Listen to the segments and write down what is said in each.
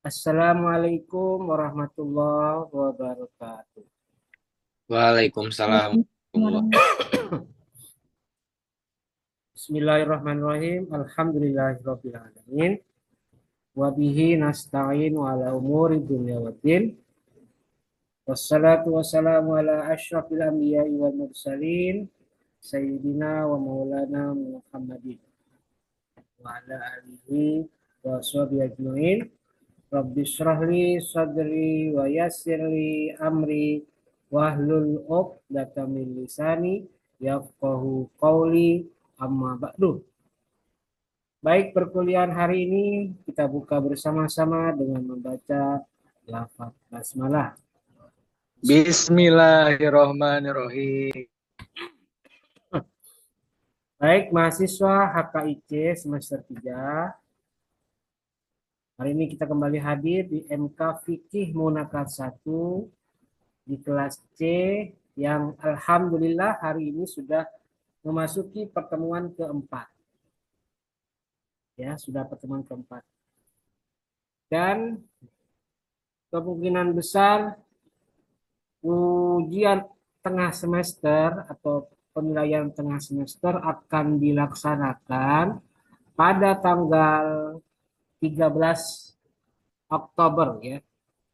Assalamualaikum warahmatullahi wabarakatuh. Waalaikumsalam warahmatullahi. Bismillahirrahmanirrahim. Alhamdulillahirabbil alamin. Wa bihi nasta'in wa ala umuri dunya waddin. Wassalatu wassalamu ala asyrafil anbiya'i wal mursalin sayyidina wa maulana Muhammadin wa ala alihi wa sahbihi ajmain. Rabbi shrah li sadri wa yassir li amri wahlul 'uqdatam min lisani yafqahu qawli amma ba'du. Baik, perkuliahan hari ini kita buka bersama-sama dengan membaca lafaz basmalah. Bismillahirrahmanirrahim. Baik, mahasiswa HKIC semester 3. Hari ini kita kembali hadir di MK Fikih Munakat 1 di kelas C yang alhamdulillah hari ini sudah memasuki pertemuan keempat. Ya, sudah pertemuan keempat. Dan kemungkinan besar ujian tengah semester atau penilaian tengah semester akan dilaksanakan pada tanggal 13 Oktober ya,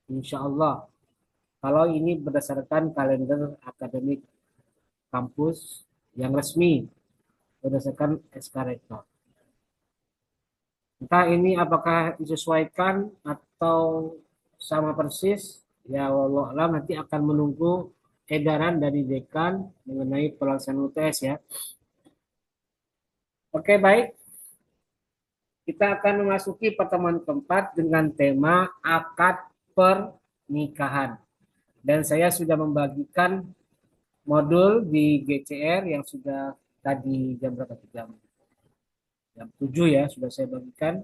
insya Allah. Kalau ini berdasarkan kalender akademik kampus yang resmi berdasarkan SK Rektor. Entah ini apakah disesuaikan atau sama persis, ya wallah alam nanti akan menunggu edaran dari dekan mengenai pelaksanaan UTS ya. Oke baik, kita akan memasuki pertemuan keempat dengan tema akad pernikahan. Dan saya sudah membagikan modul di GCR yang sudah tadi jam berapa? Jam 7 ya, sudah saya bagikan.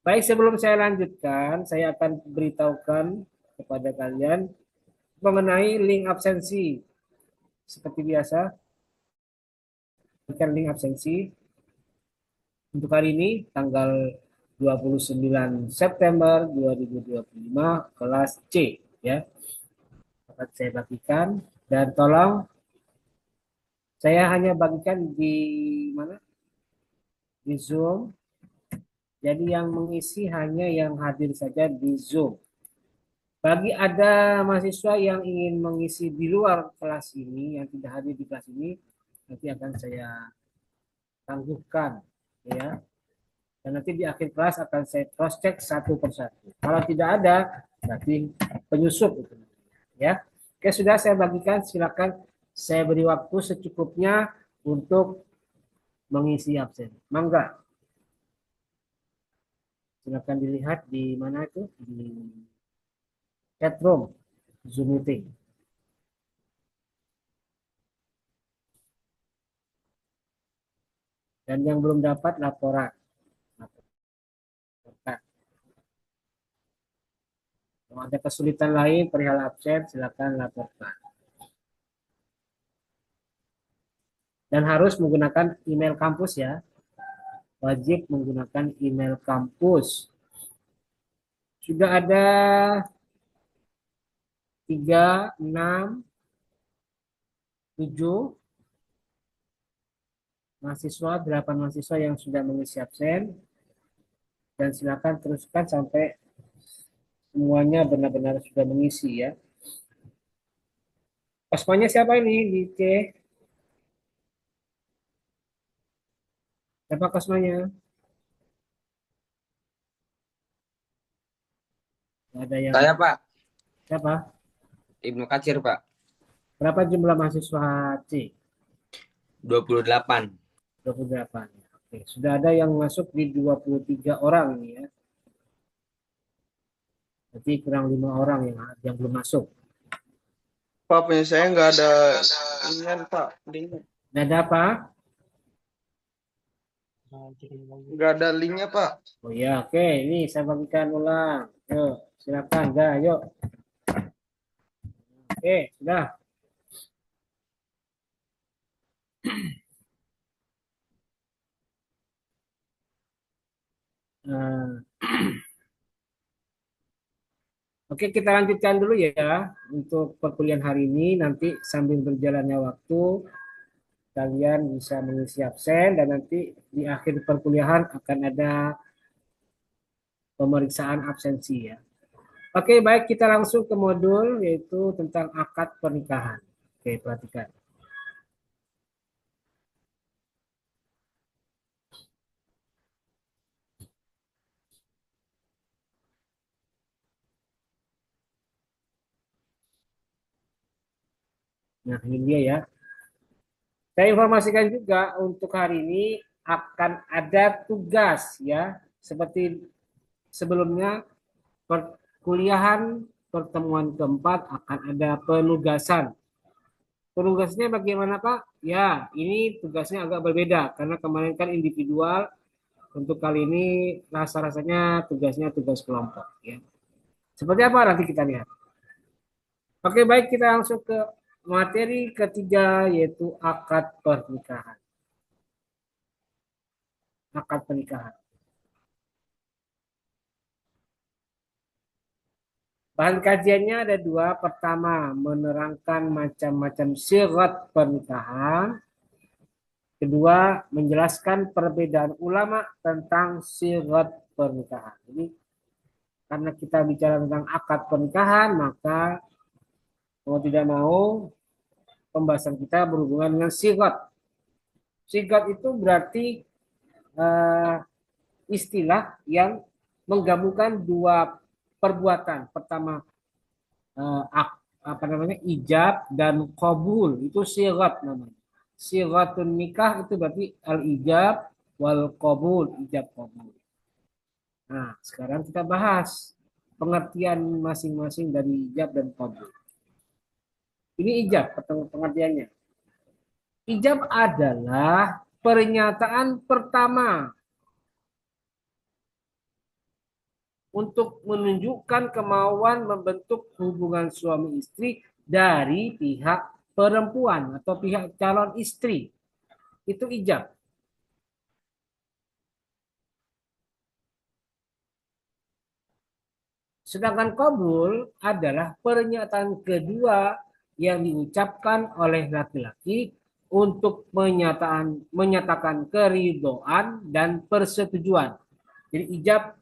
Baik, sebelum saya lanjutkan, saya akan beritahukan kepada kalian mengenai link absensi. Seperti biasa, berikan link absensi untuk hari ini, tanggal 29 September 2025, kelas C. Ya, akan saya bagikan. Dan tolong, saya hanya bagikan di mana? Di Zoom. Jadi yang mengisi hanya yang hadir saja di Zoom. Bagi ada mahasiswa yang ingin mengisi di luar kelas ini, yang tidak hadir di kelas ini, nanti akan saya tangguhkan, ya. Dan nanti di akhir kelas akan saya cross check satu persatu. Kalau tidak ada, berarti penyusup itu, ya. Oke, sudah saya bagikan. Silakan saya beri waktu secukupnya untuk mengisi absen. Mangga, silakan dilihat di mana itu di chat room Zoom meeting. Dan yang belum dapat laporan. Kalau ada kesulitan lain perihal absen, silakan laporkan. Dan harus menggunakan email kampus ya. Wajib menggunakan email kampus. Sudah ada 3, 6, 7 mahasiswa, 8 mahasiswa yang sudah mengisi absen. Dan silakan teruskan sampai semuanya benar-benar sudah mengisi ya. Kosmanya siapa ini di C? Siapa kosmanya? Nggak ada yang Saya Pak, siapa? Ibnu Katsir Pak, Berapa jumlah mahasiswa C? 28. 28. Oke, sudah ada yang masuk di 23 orang nih ya. Berarti kurang 5 orang yang belum masuk. Pak, punya saya nggak ada inian, Pak. Linknya. Nggak ada apa? Nggak ada linknya, Pak. Oh ya, oke. Ini saya bagikan ulang. Yuk, silakan. Dah, yuk. Oke, sudah. Nah, Oke, kita lanjutkan dulu ya untuk perkuliahan hari ini. Nanti sambil berjalannya waktu, kalian bisa mengisi absen dan nanti di akhir perkuliahan akan ada pemeriksaan absensi ya. Oke, baik kita langsung ke modul yaitu tentang akad pernikahan. Oke, perhatikan. Nah, ini dia ya. Saya informasikan juga untuk hari ini akan ada tugas ya. Seperti sebelumnya perkuliahan pertemuan keempat akan ada penugasan. Penugasnya bagaimana Pak? Ya, ini tugasnya agak berbeda karena kemarin kan individual. Untuk kali ini rasa-rasanya tugasnya tugas kelompok ya. Seperti apa nanti kita lihat. Oke, baik kita langsung ke materi ketiga yaitu akad pernikahan. Akad pernikahan. Bahan kajiannya ada dua. Pertama, menerangkan macam-macam syarat pernikahan. Kedua, menjelaskan perbedaan ulama tentang syarat pernikahan. Jadi, karena kita bicara tentang akad pernikahan, maka mau tidak mau pembahasan kita berhubungan dengan syarat. Syarat itu berarti eh, istilah yang menggabungkan dua perbuatan. Pertama, eh, apa namanya ijab dan qabul itu syarat namanya. Syaratun nikah itu berarti al ijab wal qabul, ijab qabul. Nah, sekarang kita bahas pengertian masing-masing dari ijab dan qabul. Ini ijab pengertiannya. Ijab adalah pernyataan pertama untuk menunjukkan kemauan membentuk hubungan suami istri dari pihak perempuan atau pihak calon istri. Itu ijab. Sedangkan qabul adalah pernyataan kedua yang diucapkan oleh laki-laki untuk menyatakan keridhaan dan persetujuan. Jadi ijab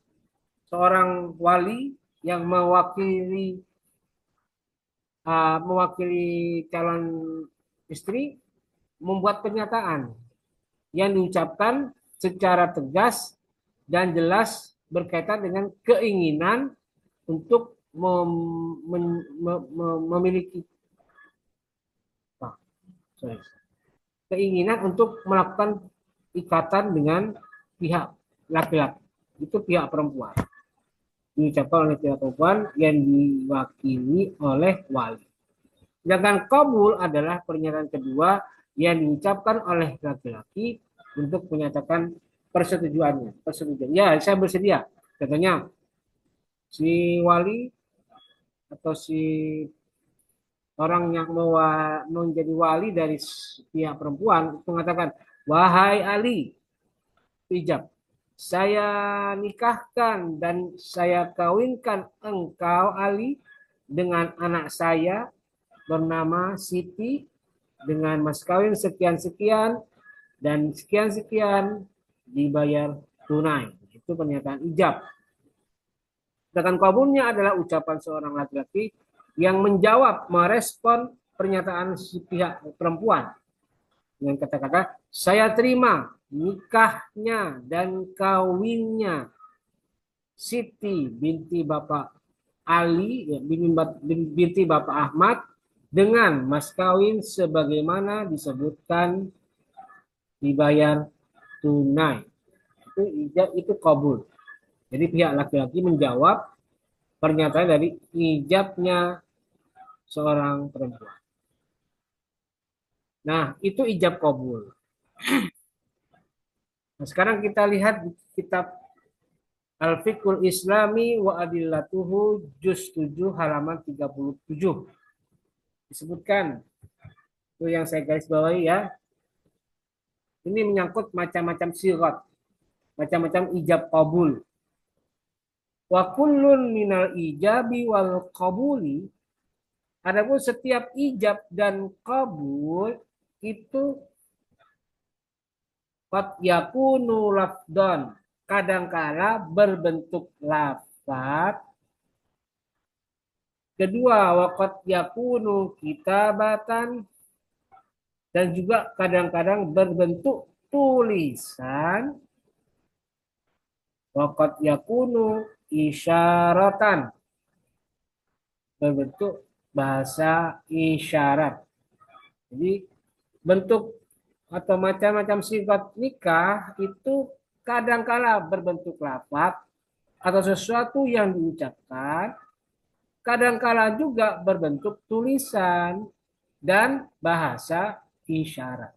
seorang wali yang mewakili calon istri membuat pernyataan yang diucapkan secara tegas dan jelas berkaitan dengan keinginan untuk memiliki keinginan untuk melakukan ikatan dengan pihak laki-laki, itu pihak perempuan. Diucapkan oleh pihak perempuan yang diwakili oleh wali. Sedangkan qabul adalah pernyataan kedua yang diucapkan oleh laki-laki untuk menyatakan persetujuannya. Persetujuan. Ya, saya bersedia. Contohnya, si wali atau si orang yang mau menjadi wali dari pihak perempuan mengatakan, wahai Ali, ijab, saya nikahkan dan saya kawinkan engkau Ali dengan anak saya bernama Siti dengan mas kawin sekian-sekian dan sekian-sekian dibayar tunai. Itu pernyataan ijab. Sedangkan kabulnya adalah ucapan seorang laki-laki yang menjawab, merespon pernyataan si pihak perempuan dengan kata-kata, saya terima nikahnya dan kawinnya Siti binti Bapak Ali, ya, binti Bapak Ahmad dengan mas kawin sebagaimana disebutkan dibayar tunai. Itu kabul. Jadi pihak laki-laki menjawab pernyataan dari ijabnya seorang perempuan. Nah, itu ijab kabul. Nah, sekarang kita lihat di kitab Al-Fiqhul Islami wa Adillatuhu juz 7 halaman 37. Disebutkan itu yang saya garis bawahi ya. Ini menyangkut macam-macam sirat, macam-macam ijab kabul. Wa kullun minal ijabi wal qabuli. Adapun setiap ijab dan kabul itu qad yakunu lafdon. Kadangkala berbentuk lafaz. Kedua, waqad yakunu kitabatan, dan juga kadang-kadang berbentuk tulisan. Waqad yakunu isyaratan, berbentuk bahasa isyarat. Jadi bentuk atau macam-macam sifat nikah itu kadangkala berbentuk lafaz atau sesuatu yang diucapkan, kadangkala juga berbentuk tulisan dan bahasa isyarat.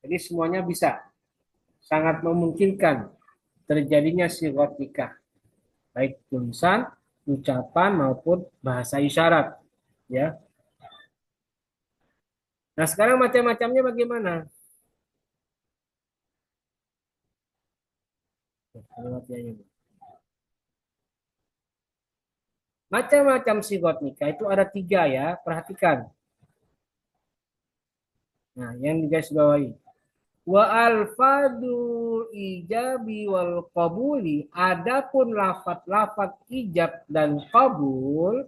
Jadi semuanya bisa, sangat memungkinkan terjadinya sifat nikah, baik tulisan, ucapan maupun bahasa isyarat, ya. Nah, sekarang macam-macamnya bagaimana? Macam-macam sifat nikah itu ada 3 ya, perhatikan. Nah, yang digarisbawahi. Wa alfadul ijabi wal qabuli, adapun lafaz-lafaz ijab dan qabul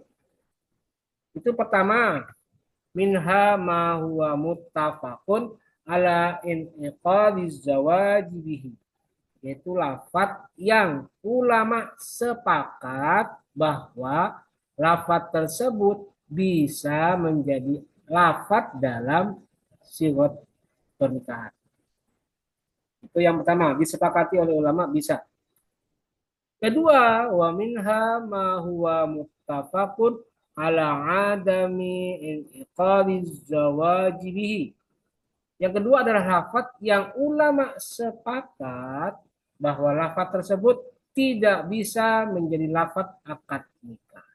itu pertama, minha ma huwa muttafaqun ala inqadiz zawaji bihi, yaitu lafaz yang ulama sepakat bahwa lafaz tersebut bisa menjadi lafaz dalam sigot pernikahan. Itu yang pertama, disepakati oleh ulama bisa. Kedua, wa minha ma huwa muttafaqun ala adami inqadiz zawaji bihi. Yang kedua adalah lafaz yang ulama sepakat bahwa lafaz tersebut tidak bisa menjadi lafaz akad nikah.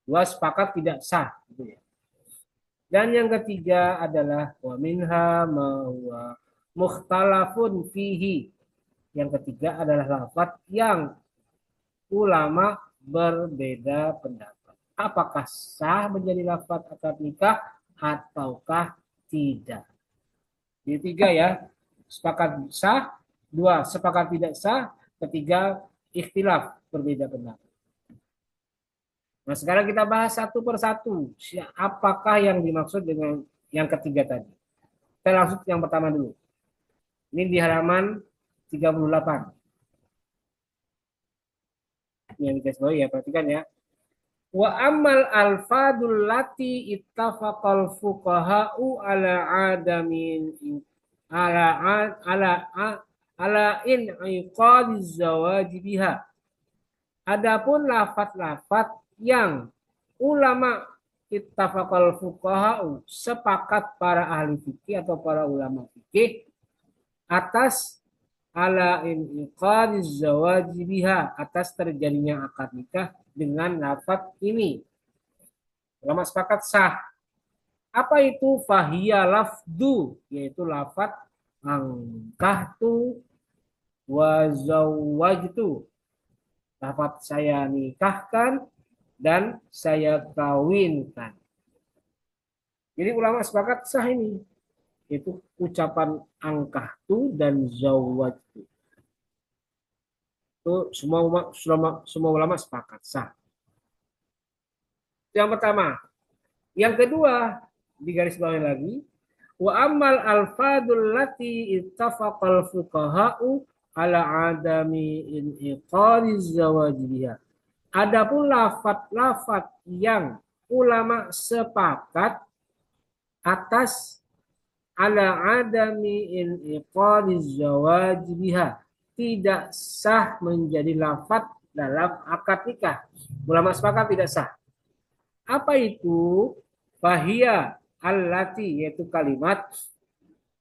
Dua sepakat tidak sah, gitu ya. Dan yang ketiga adalah wa minha ma huwa mukhtalafun fihi. Yang ketiga adalah lafaz yang ulama berbeda pendapat. Apakah sah menjadi lafaz akad nikah ataukah tidak? Jadi 3 ya, sepakat sah, 2 sepakat tidak sah, ketiga ikhtilaf, berbeda pendapat. Nah, sekarang kita bahas satu persatu. Apakah yang dimaksud dengan yang ketiga tadi? Kita langsung yang pertama dulu. Ini di halaman 38. Yang dikasih ya, perhatikan ya. Wa amal alfadul lati ittafaqal fuqaha'u ala adamin ala ala ala in iqadiz zawaji biha. Adapun lafaz-lafaz yang ulama ittafaqal fuqaha'u, sepakat para ahli fikih atau para ulama fikih atas ala inqadiz zawaji biha, atas terjadinya akad nikah dengan lafaz ini. Ulama sepakat sah. Apa itu fahiya lafdu? Yaitu lafaz angkahtu wa zawwajtu. Lafaz saya nikahkan dan saya kawinkan. Jadi ulama sepakat sah ini. Itu ucapan angkahtu dan zawwajtu. Itu semua ulama sepakat sah. Yang pertama. Yang kedua, digarisbawahi lagi, wa amal alfadul lati ittafaqal fuqaha'u ala adami inqadiz zawajibiha. Adapun lafaz-lafaz yang ulama sepakat atas ala adami inqadiz zawajibiha, tidak sah menjadi lafaz dalam akad nikah. Ulama sepakat tidak sah. Apa itu? Fahia allati, yaitu kalimat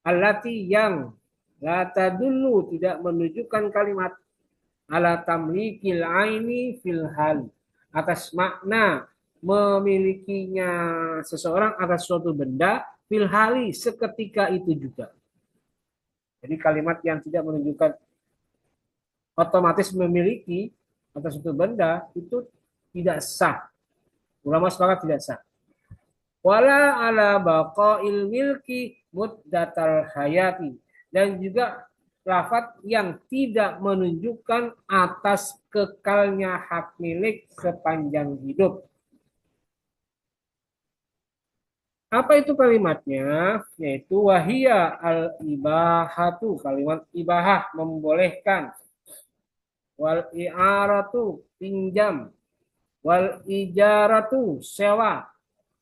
allati yang la tadullu, tidak menunjukkan kalimat ala tamlikil aini fil hal, atas makna memilikinya seseorang atas suatu benda fil hali, seketika itu juga. Jadi kalimat yang tidak menunjukkan otomatis memiliki atau suatu benda itu tidak sah. Ulama sepakat tidak sah. Wala ala baqail milki muddatal hayati, dan juga lafaz yang tidak menunjukkan atas kekalnya hak milik sepanjang hidup. Apa itu kalimatnya? Yaitu wahia al-ibahatu, kalimat ibahah membolehkan, wal i'aratu pinjam, wal ijaratu sewa,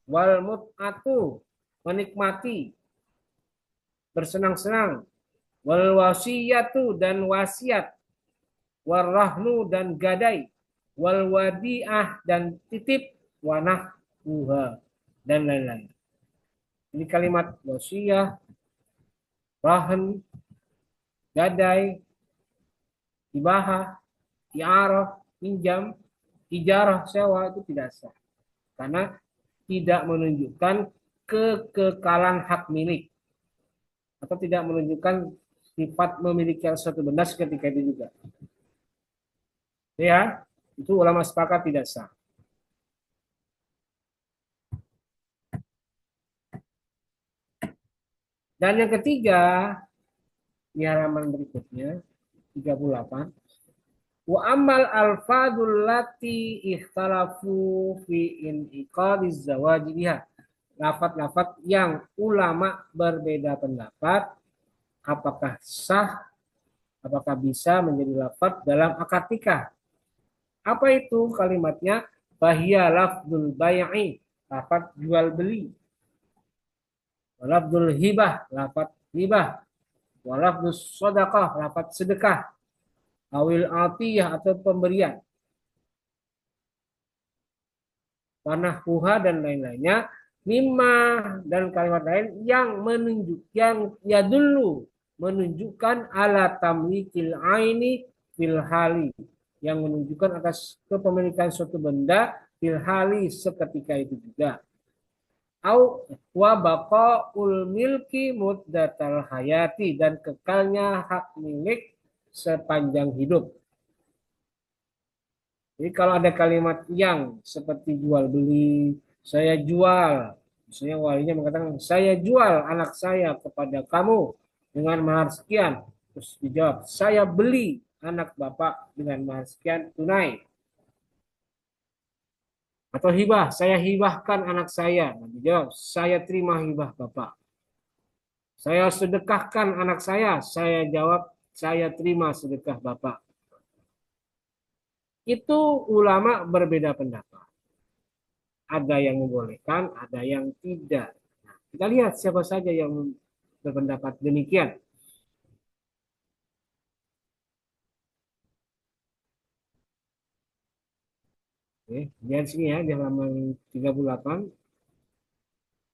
wal mut'atu menikmati, bersenang-senang, wal wasiyatu dan wasiat, wal rahnu dan gadai, wal wadi'ah dan titip, wanah uha dan lain-lain. Ini kalimat wasiyah, rahn, gadai, ibahah, i'arah, pinjam, ijarah, sewa itu tidak sah. Karena tidak menunjukkan kekekalan hak milik. Atau tidak menunjukkan sifat memiliki suatu benda seketika itu juga. Ya, itu ulama sepakat tidak sah. Dan yang ketiga, di halaman berikutnya, 38. Wa amal alfadul lati ikhtalafu fi inqadiz zawaji biha. Lafaz-lafaz yang ulama berbeda pendapat apakah sah, apakah bisa menjadi lafaz dalam akad nikah. Apa itu kalimatnya? Bahia lafzul bai'i, lafaz jual beli. Lafzul hibah, lafaz hibah. Wa lafzus sedekah, lafaz sedekah. Awil atiyah atau pemberian. Wanahpuha dan lain-lainnya. Mimma dan kalimat lain yang menunjukkan ala tamlikil aini fil hali, yang menunjukkan atas kepemilikan suatu benda fil hali seketika itu juga. Au wa baqaul milki muddatal hayati, dan kekalnya hak milik sepanjang hidup. Jadi kalau ada kalimat yang seperti jual beli, saya jual, misalnya walinya mengatakan saya jual anak saya kepada kamu dengan mahar sekian, terus dijawab saya beli anak bapak dengan mahar sekian tunai. Atau hibah, saya hibahkan anak saya, dijawab saya terima hibah bapak. Saya sedekahkan anak saya jawab saya terima sedekah bapak. Itu ulama berbeda pendapat. Ada yang membolehkan, ada yang tidak. Nah, kita lihat siapa saja yang berpendapat demikian. Oke, lihat sini ya di halaman 38.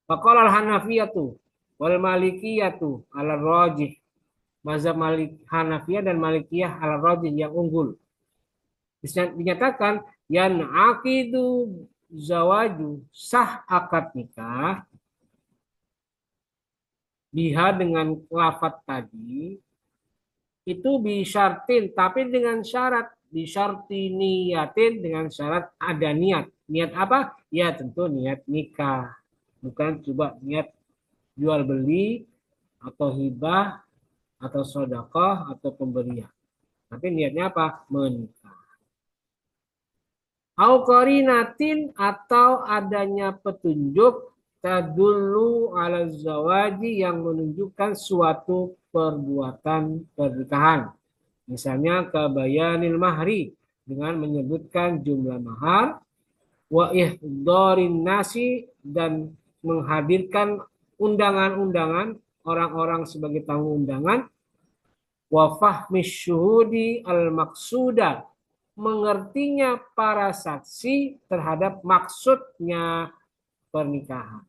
Faqala al-Hanafiyatu wal Malikiyatu ala rajih. Mazhab Malik Hanafiyah dan Malikiyah ala rajih yang unggul. Dinyatakan yan aqidu zawaju, sah akad nikah biha dengan lafaz tadi itu bisyartin, tapi dengan syarat, bisyarti niyatin, dengan syarat ada niat. Niat apa? Ya tentu niat nikah, bukan coba niat jual beli atau hibah atau sedekah atau pemberian. Tapi niatnya apa? Menikah. Au qarinatin, atau adanya petunjuk tadullu ala zawaji, yang menunjukkan suatu perbuatan pernikahan. Misalnya kabayanil mahri, dengan menyebutkan jumlah mahar, wa ihdarin nasi, dan menghadirkan undangan-undangan orang-orang sebagai tamu undangan, wa fahmis syuhudi al maksuda, mengertinya para saksi terhadap maksudnya pernikahan.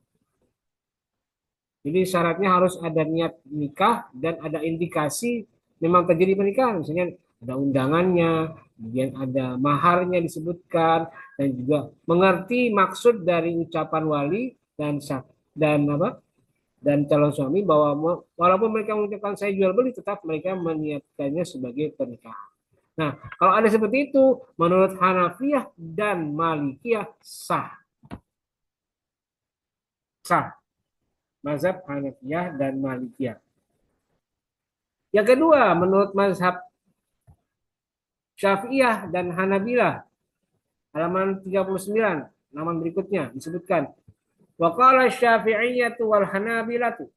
Jadi syaratnya harus ada niat nikah dan ada indikasi memang terjadi pernikahan. Misalnya ada undangannya, kemudian ada maharnya disebutkan, dan juga mengerti maksud dari ucapan wali dan calon suami, bahwa walaupun mereka mengucapkan saya jual beli, tetap mereka meniatkannya sebagai pernikahan. Nah, kalau ada seperti itu, menurut Hanafiyah dan Malikiyah sah. Sah. Mazhab Hanafiyah dan Malikiyah. Yang kedua, menurut mazhab Syafi'iyah dan Hanabilah, halaman 39, halaman berikutnya disebutkan, wa qala Syafi'iyyatu wal Hanabilatu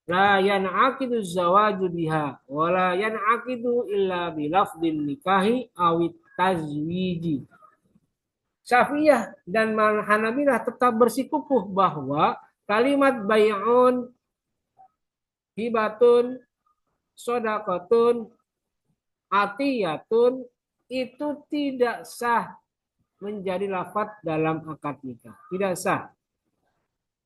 la yan'aqidu zawaju biha wa la yan'aqidu illa bi lafdhin nikahi awit tazwiji. Syafi'iyah dan Hanabilah tetap bersikukuh bahwa kalimat bay'un, hibatun, sodakotun, atiyatun itu tidak sah menjadi lafaz dalam akad nikah. Tidak sah.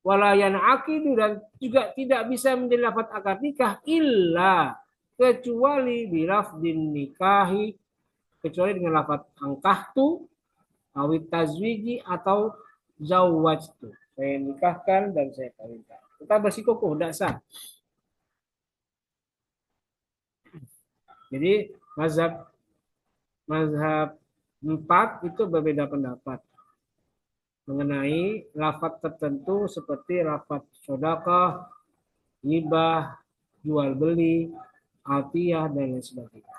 Walayan akidu dan juga tidak bisa menjadi lafaz akad nikah illa kecuali bilafdin nikahi, kecuali dengan lafaz angkahtu, awit tazwiji atau zawwajtu. Saya nikahkan dan saya kawinkan. Kita bersikukuh tidak sah. Jadi mazhab mazhab 4 itu berbeda pendapat mengenai lafaz tertentu seperti lafaz sedekah, hibah, jual beli, atiyah dan lain sebagainya.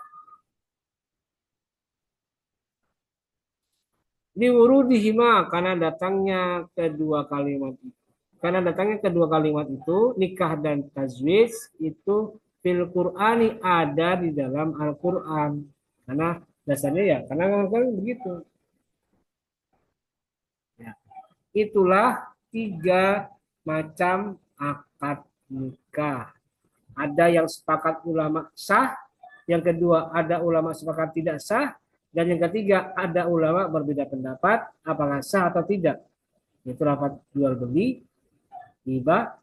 Diwurudihima karena datangnya kedua kalimat itu. Karena datangnya kedua kalimat itu, nikah dan tazwij itu fil Qur'ani ada di dalam Al-Qur'an. Karena dasarnya ya, karena Al-Qur'an begitu. Ya. Itulah 3 macam akad nikah. Ada yang sepakat ulama sah, yang kedua ada ulama sepakat tidak sah, dan yang ketiga ada ulama berbeda pendapat apakah sah atau tidak. Itu lafaz jual beli, hibah,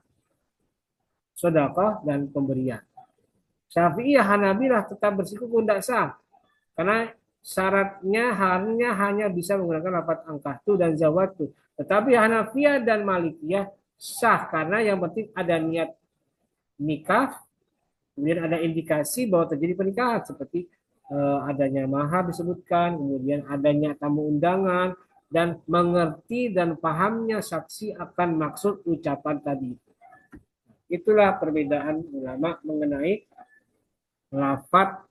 sedekah dan pemberian. Syafi'iyah Hanabilah tetap bersikukuh tidak sah karena syaratnya hanya bisa menggunakan lafaz angkahtu dan zawatu. Tetapi Hanafiyah dan Malikiyah sah karena yang penting ada niat nikah, kemudian ada indikasi bahwa terjadi pernikahan seperti adanya mahar disebutkan, kemudian adanya tamu undangan, dan mengerti dan pahamnya saksi akan maksud ucapan tadi. Itulah perbedaan ulama mengenai lafaz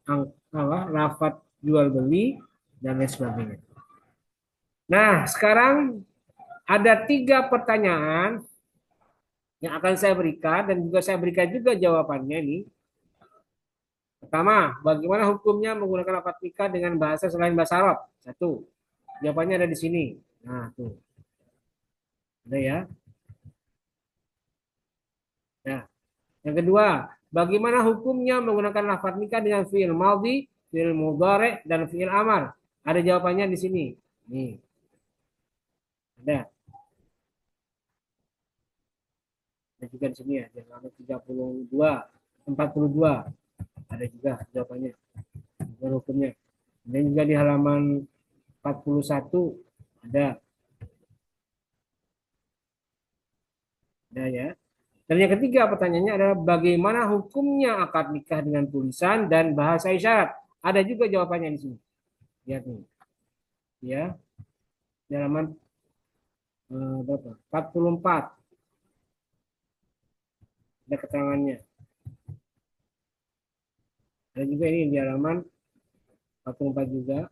jual beli dan lain sebagainya. Nah, sekarang ada 3 pertanyaan yang akan saya berikan dan juga saya berikan juga jawabannya nih. Pertama, bagaimana hukumnya menggunakan lafaz nikah dengan bahasa selain bahasa Arab? 1. Jawabannya ada di sini. Nah, tuh. Ada ya. Nah, yang kedua, bagaimana hukumnya menggunakan lafaz nikah dengan fi'il madhi, fi'il mudhari, dan fi'il amar? Ada jawabannya di sini. Nih. Ada. Ada juga di sini ya, di halaman 32, 42. Ada juga jawabannya. Bukan hukumnya. Dan juga di halaman 41 ada. Ada ya. Dan yang ketiga pertanyaannya adalah bagaimana hukumnya akad nikah dengan tulisan dan bahasa isyarat? Ada juga jawabannya di sini. Lihat nih. Ya. Di halaman berapa? 44. Ada keterangannya. Ada juga ini di halaman 44 juga.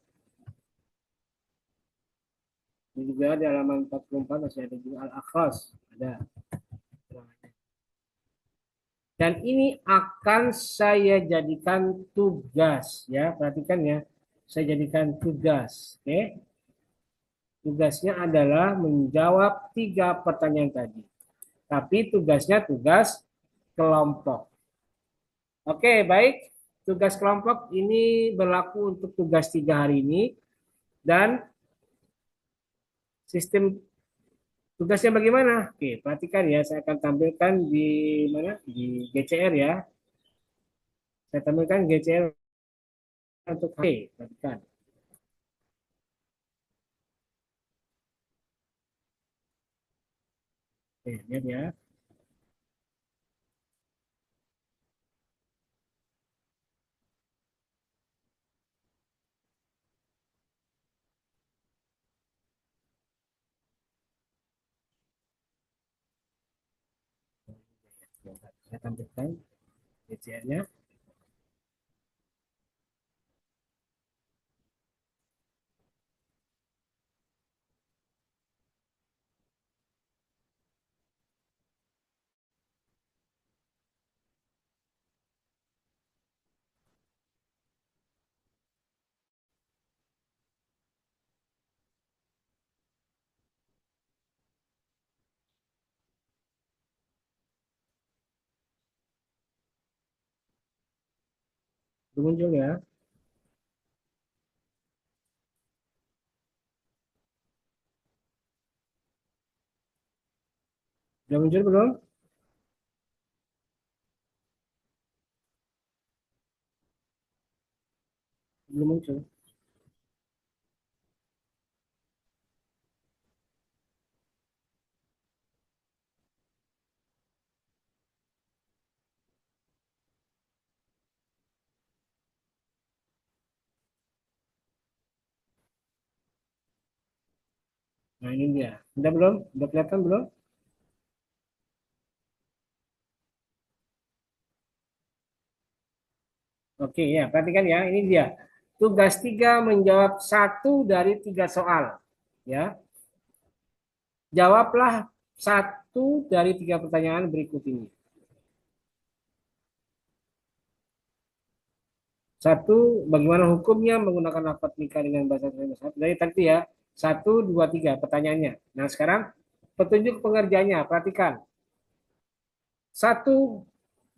Ini juga di halaman 44 masih ada juga Al-Akhras. Ada. Dan ini akan saya jadikan tugas ya, perhatikan ya. Saya jadikan tugas, oke? Tugasnya adalah menjawab 3 pertanyaan tadi. Tapi tugasnya tugas kelompok. Oke, baik. Tugas kelompok ini berlaku untuk tugas 3 hari ini dan sistem tugasnya bagaimana? Oke, perhatikan ya, saya akan tampilkan di mana? Di GCR ya. Saya tampilkan GCR untuk H. Perhatikan. Oke, lihat ya. tampilkan BCR-nya. Belum muncul ya. Sudah muncul belum? Belum muncul. Nah ini dia. Sudah belum? Sudah kelihatan belum? Oke ya, perhatikan ya. Ini dia. Tugas 3 menjawab satu dari 3 soal. Ya, jawablah satu dari 3 pertanyaan berikut ini. Satu, bagaimana hukumnya menggunakan akad nikah dengan bahasa Indonesia? Dari tadi ya, satu, dua, tiga pertanyaannya. Nah sekarang petunjuk pengerjaannya, perhatikan. Satu,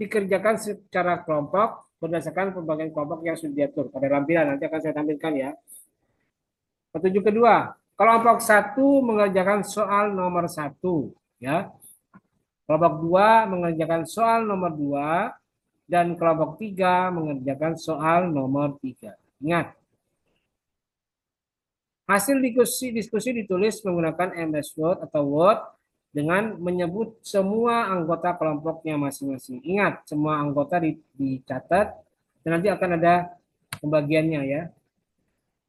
dikerjakan secara kelompok berdasarkan pembagian kelompok yang sudah diatur pada lampiran. Nanti akan saya tampilkan ya. Petunjuk kedua, kelompok satu mengerjakan soal nomor satu, ya. Kelompok dua mengerjakan soal nomor dua dan kelompok tiga mengerjakan soal nomor tiga. Ingat, hasil diskusi ditulis menggunakan MS Word atau Word dengan menyebut semua anggota kelompoknya masing-masing. Ingat, semua anggota dicatat dan nanti akan ada pembagiannya ya.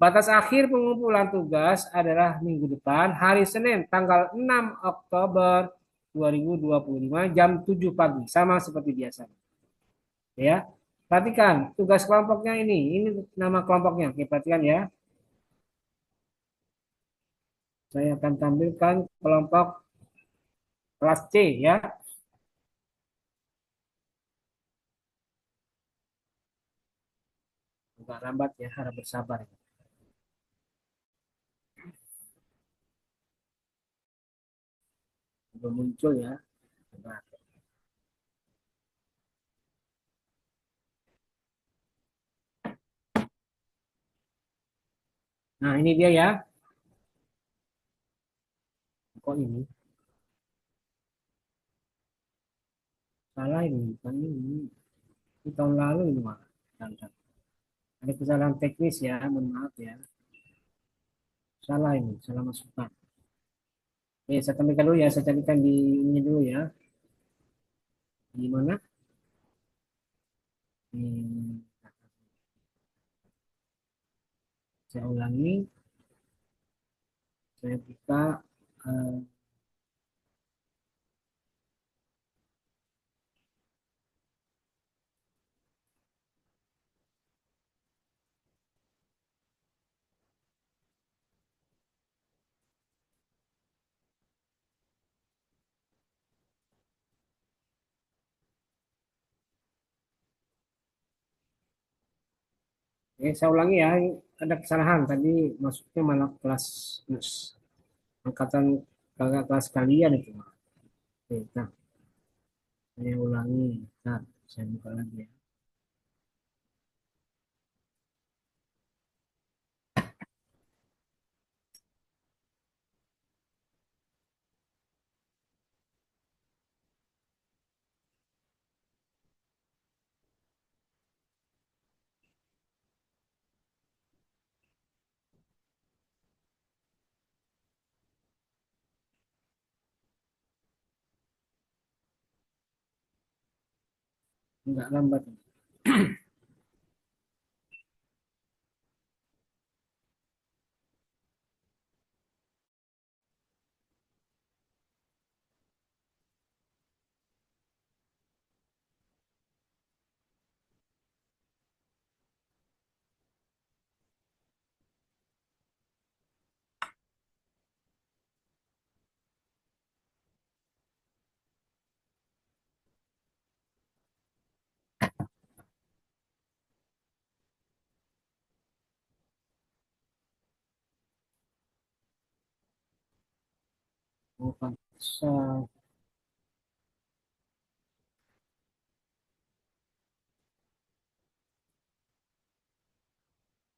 Batas akhir pengumpulan tugas adalah minggu depan, hari Senin, tanggal 6 Oktober 2025, jam 7 pagi, sama seperti biasa. Ya, perhatikan tugas kelompoknya ini nama kelompoknya. Oke, perhatikan ya. Saya akan tampilkan kelompok kelas C ya. Agak lambat ya, harap bersabar. Belum muncul ya. Nah, ini dia ya. Kok ini? Salah ini, bukan ini. Ini tahun lalu ini malah. Ada kesalahan teknis ya, mohon maaf ya. Salah ini, salah masukkan. Oke, saya tampilkan dulu ya, saya carikan di ini dulu ya. Di mana? Di, saya ulangi, saya buka eh, saya ulangi ya, ada kesalahan tadi masuknya malah kelas plus angkatan kakak kelas kalian itu. Oke, nah, saya ulangi. Nah, saya buka lagi ya. Enggak lambat. Oh, pantesan.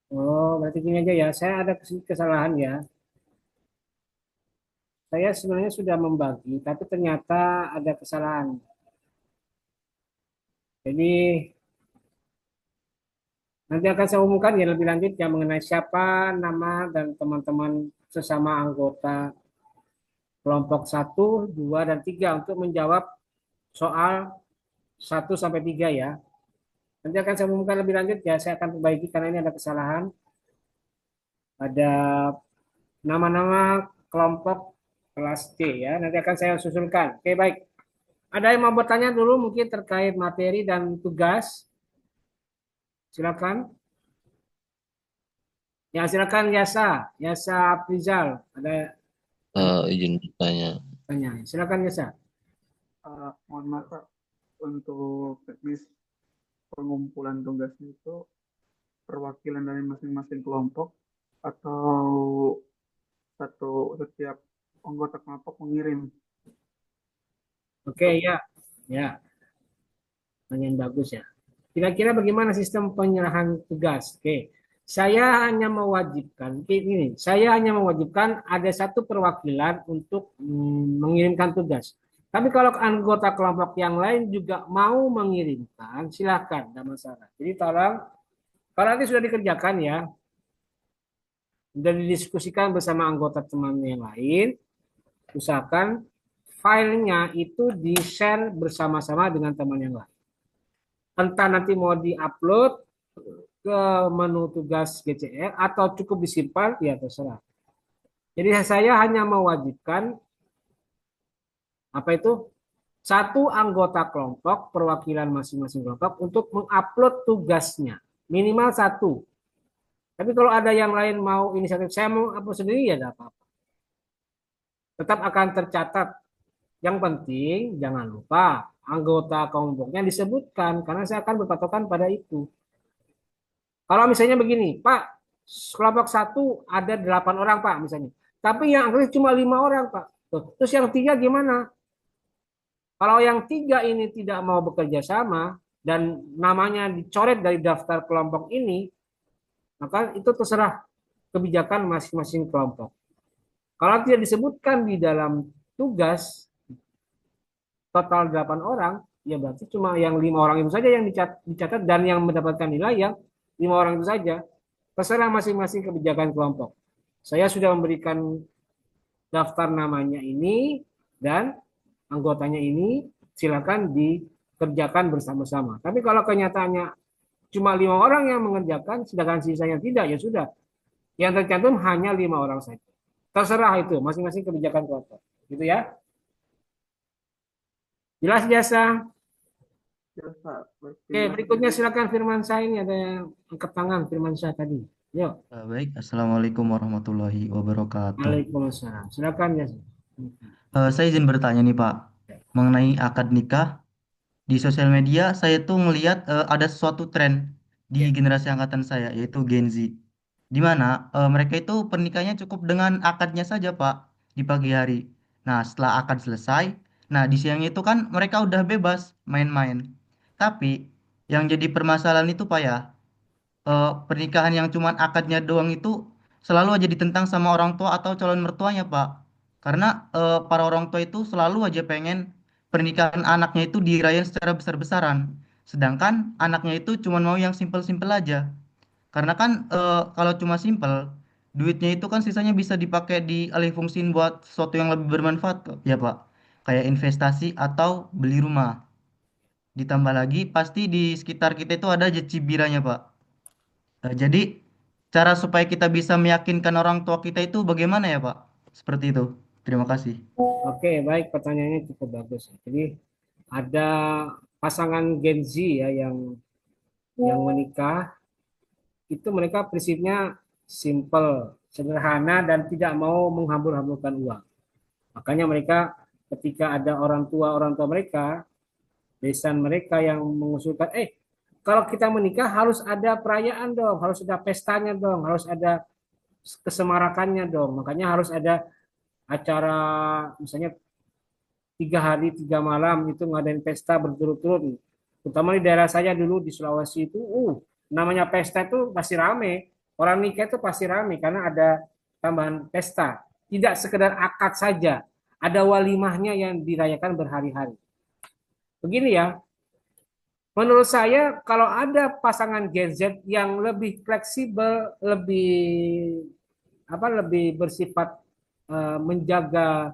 Oh, berarti gini aja ya. Saya ada kesalahan ya. Saya sebenarnya sudah membagi, tapi ternyata ada kesalahan. Jadi nanti akan saya umumkan ya lebih lanjut yang mengenai siapa nama dan teman-teman sesama anggota kelompok 1, 2, dan 3 untuk menjawab soal 1 sampai 3 ya. Nanti akan saya umumkan lebih lanjut ya. Saya akan perbaiki karena ini ada kesalahan. Ada nama-nama kelompok kelas C ya. Nanti akan saya susulkan. Oke, baik. Ada yang mau bertanya dulu mungkin terkait materi dan tugas? Silakan. Ya, silakan Yasa. Yasa Aprizal. Ada Izin bertanya. tanya. Silakan Yasa. Mohon maaf Pak, untuk teknis pengumpulan tugasnya itu perwakilan dari masing-masing kelompok atau setiap anggota kelompok mengirim. Oke, ya. Ya, pertanyaan bagus ya. Kira-kira bagaimana sistem penyerahan tugas? Oke. Saya hanya mewajibkan ada satu perwakilan untuk mengirimkan tugas. Tapi kalau anggota kelompok yang lain juga mau mengirimkan, silakan, tidak masalah. Jadi tolong, kalau nanti sudah dikerjakan ya, sudah didiskusikan bersama anggota teman yang lain, usahakan filenya itu di-share bersama-sama dengan teman yang lain. Entah nanti mau di-upload ke menu tugas GCR atau cukup disimpan, ya terserah. Jadi saya hanya mewajibkan apa itu satu anggota kelompok perwakilan masing-masing kelompok untuk mengupload tugasnya minimal satu. Tapi kalau ada yang lain mau inisiatif saya mau upload sendiri ya tidak apa-apa. Tetap akan tercatat. Yang penting jangan lupa anggota kelompoknya disebutkan karena saya akan berpatokan pada itu. Kalau misalnya begini, Pak, kelompok 1 ada 8 orang, Pak, misalnya. Tapi yang aktif cuma 5 orang, Pak. Tuh. Terus yang 3 gimana? Kalau yang 3 ini tidak mau bekerja sama dan namanya dicoret dari daftar kelompok ini, maka itu terserah kebijakan masing-masing kelompok. Kalau tidak disebutkan di dalam tugas total 8 orang, ya berarti cuma yang 5 orang itu saja yang dicatat dan yang mendapatkan nilai yang 5 orang itu saja. Terserah masing-masing kebijakan kelompok. Saya sudah memberikan daftar namanya ini dan anggotanya ini, silakan dikerjakan bersama-sama. Tapi kalau kenyataannya cuma 5 orang yang mengerjakan, sedangkan sisanya tidak, ya sudah. Yang tercantum hanya 5 orang saja. Terserah itu, masing-masing kebijakan kelompok. Gitu ya. Jelas jasa. Ya, Pak. Oke, berikutnya silakan Firmansyah, ini ada yang angkat tangan Firmansyah tadi. Yuk. Baik, Assalamualaikum warahmatullahi wabarakatuh. Waalaikumsalam. Silakan ya. Saya izin bertanya nih Pak, mengenai akad nikah di sosial media saya tuh melihat ada suatu tren di Ya. generasi angkatan saya yaitu Gen Z, di mana mereka itu pernikahannya cukup dengan akadnya saja Pak di pagi hari. Nah setelah akad selesai, nah di siang itu kan mereka udah bebas main-main. Tapi yang jadi permasalahan itu Pak ya, pernikahan yang cuman akadnya doang itu selalu aja ditentang sama orang tua atau calon mertuanya, Pak. Karena para orang tua itu selalu aja pengen pernikahan anaknya itu dirayain secara besar-besaran. Sedangkan anaknya itu cuma mau yang simpel-simpel aja. Karena kan kalau cuma simpel, duitnya itu kan sisanya bisa dipakai dialih fungsiin buat sesuatu yang lebih bermanfaat, ya, Pak. Kayak investasi atau beli rumah. Ditambah lagi pasti di sekitar kita itu ada aja cibiranya, Pak. Jadi cara supaya kita bisa meyakinkan orang tua kita itu bagaimana ya Pak? Seperti itu. Terima kasih. Oke, baik, pertanyaannya cukup bagus. Jadi ada pasangan Gen Z ya yang menikah, itu mereka prinsipnya simple, sederhana dan tidak mau menghambur-hamburkan uang. Makanya mereka ketika ada orang tua mereka, besan mereka yang mengusulkan, kalau kita menikah harus ada perayaan dong, harus ada pestanya dong, harus ada kesemarakannya dong. Makanya harus ada acara misalnya 3 hari 3 malam itu ngadain pesta berturut-turut. Terutama di daerah saya dulu di Sulawesi itu, namanya pesta itu pasti rame. Orang nikah itu pasti rame karena ada tambahan pesta. Tidak sekedar akad saja, ada walimahnya yang dirayakan berhari-hari. Begini ya, menurut saya kalau ada pasangan Gen Z yang lebih fleksibel, lebih bersifat menjaga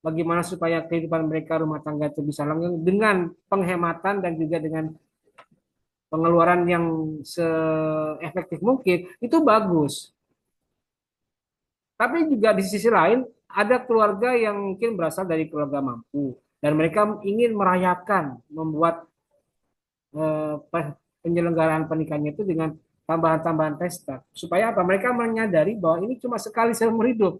bagaimana supaya kehidupan mereka rumah tangga itu bisa langgeng dengan penghematan dan juga dengan pengeluaran yang seefektif mungkin, itu bagus. Tapi juga di sisi lain ada keluarga yang mungkin berasal dari keluarga mampu dan mereka ingin merayakan, membuat penyelenggaraan pernikahannya itu dengan tambahan-tambahan pesta. Supaya apa? Mereka menyadari bahwa ini cuma sekali seumur hidup.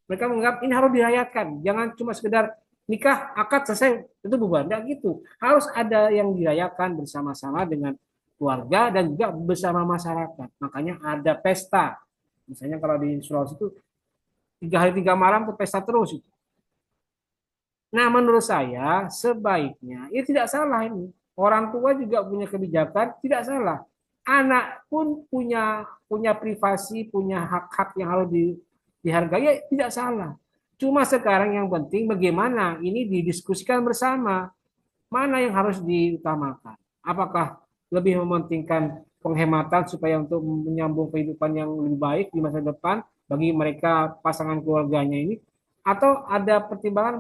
Mereka menganggap ini harus dirayakan. Jangan cuma sekedar nikah, akad, selesai, itu bubar. Tidak gitu. Harus ada yang dirayakan bersama-sama dengan keluarga dan juga bersama masyarakat. Makanya ada pesta. Misalnya kalau di Sulawesi itu 3 hari 3 malam itu pesta terus. Nah, menurut saya sebaiknya, ya tidak salah ini. Orang tua juga punya kebijakan, tidak salah. Anak pun punya privasi, punya hak-hak yang harus dihargai, ya tidak salah. Cuma sekarang yang penting bagaimana ini didiskusikan bersama. Mana yang harus diutamakan? Apakah lebih mementingkan penghematan supaya untuk menyambung kehidupan yang lebih baik di masa depan bagi mereka pasangan keluarganya ini, atau ada pertimbangan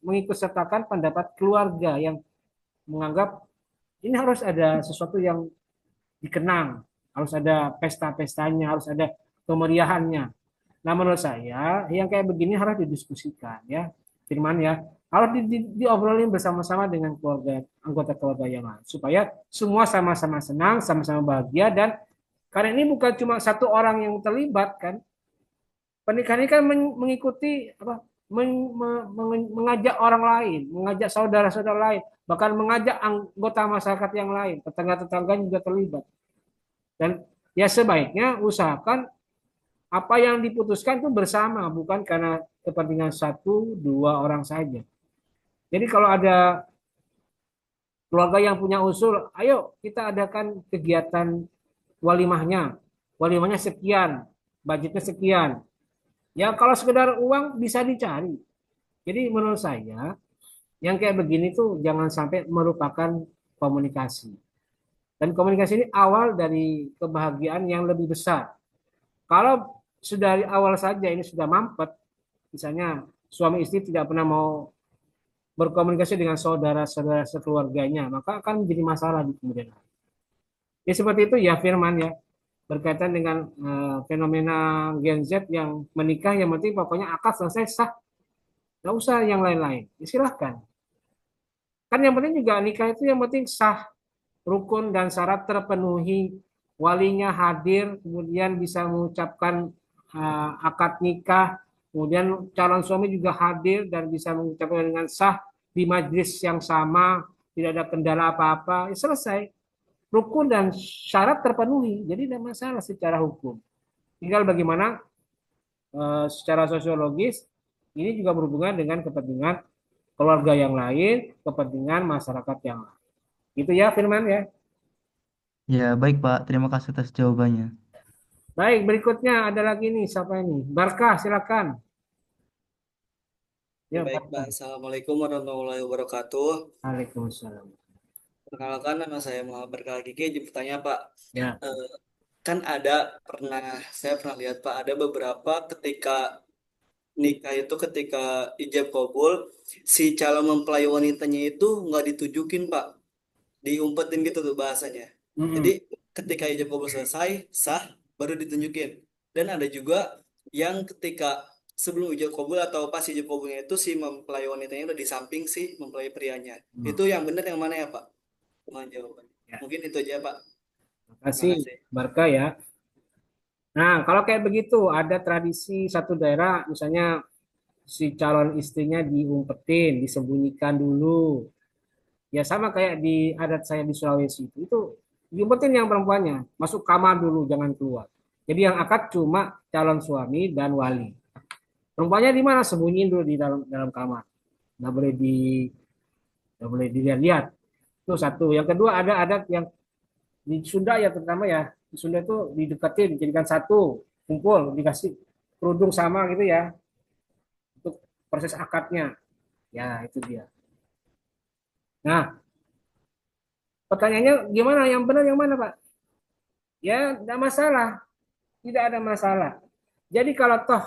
mengikut sertakan pendapat keluarga yang menganggap ini harus ada sesuatu yang dikenang, harus ada pesta-pestanya, harus ada kemeriahannya. Nah, menurut saya yang kayak begini harus didiskusikan ya, Firman ya, harus diobrolin bersama-sama dengan keluarga, anggota keluarga yang lain supaya semua sama-sama senang, sama-sama bahagia. Dan karena ini bukan cuma satu orang yang terlibat kan, pernikahan ini kan mengikuti apa, mengajak orang lain, mengajak saudara-saudara lain, bahkan mengajak anggota masyarakat yang lain, tetangga-tetangga juga terlibat. Dan ya sebaiknya usahakan apa yang diputuskan itu bersama, bukan karena kepentingan satu dua orang saja. Jadi kalau ada keluarga yang punya usul, ayo kita adakan kegiatan walimahnya, walimahnya sekian, budgetnya sekian. Ya kalau sekedar uang bisa dicari. Jadi menurut saya yang kayak begini tuh jangan sampai merupakan komunikasi. Dan komunikasi ini awal dari kebahagiaan yang lebih besar. Kalau sudah dari awal saja ini sudah mampet, misalnya suami istri tidak pernah mau berkomunikasi dengan saudara-saudara sekeluarganya, maka akan menjadi masalah di kemudian hari. Ya seperti itu ya Firman ya, berkaitan dengan fenomena Gen Z yang menikah yang penting pokoknya akad selesai sah, nggak usah yang lain-lain. Ya, silahkan. Kan yang penting juga nikah itu yang penting sah, rukun dan syarat terpenuhi, walinya hadir, kemudian bisa mengucapkan akad nikah, kemudian calon suami juga hadir dan bisa mengucapkan dengan sah di majelis yang sama, tidak ada kendala apa-apa, ya selesai. Rukun dan syarat terpenuhi, jadi tidak masalah secara hukum. Tinggal bagaimana secara sosiologis ini juga berhubungan dengan kepentingan keluarga yang lain, kepentingan masyarakat yang lain. Itu ya Firman ya. Ya, baik Pak. Terima kasih atas jawabannya. Baik, berikutnya ada lagi nih, siapa ini? Barkah, silakan. Ya, Baik, Pak. Barkah. Assalamualaikum warahmatullahi wabarakatuh. Waalaikumsalam. Perkenalkan, nama saya Muhammad Berkah Gigi. Izin bertanya, Pak. Ya. Kan saya pernah lihat, Pak, ada beberapa ketika nikah itu, ketika ijab kabul, si calon mempelai wanitanya itu nggak ditunjukin, Pak. Diumpetin gitu tuh bahasanya. Jadi, ketika ijab kabul selesai, sah, baru ditunjukin. Dan ada juga yang ketika sebelum ijab kabul atau pas ijab kabulnya itu si mempelai wanitanya udah di samping si mempelai prianya. Itu yang benar yang mana ya, Pak? Mohon jawabannya. Ya. Mungkin itu aja, Pak. Terima Terima kasih, kasih. Barkah ya. Nah, kalau kayak begitu, ada tradisi satu daerah, misalnya si calon istrinya diumpetin, disembunyikan dulu. Ya sama kayak di adat saya di Sulawesi itu diumpetin yang perempuannya, masuk kamar dulu, jangan keluar. Jadi yang akad cuma calon suami dan wali. Perempuannya di mana? Sembunyiin dulu di dalam kamar. Nggak boleh nggak boleh dilihat-lihat. Itu satu. Yang kedua ada adat yang di Sunda ya terutama ya. Di Sunda itu dideketin, dijadikan satu, kumpul, dikasih kerudung sama gitu ya untuk proses akadnya. Ya itu dia. Nah, pertanyaannya gimana? Yang benar yang mana, Pak? Ya, tidak masalah. Tidak ada masalah. Jadi kalau toh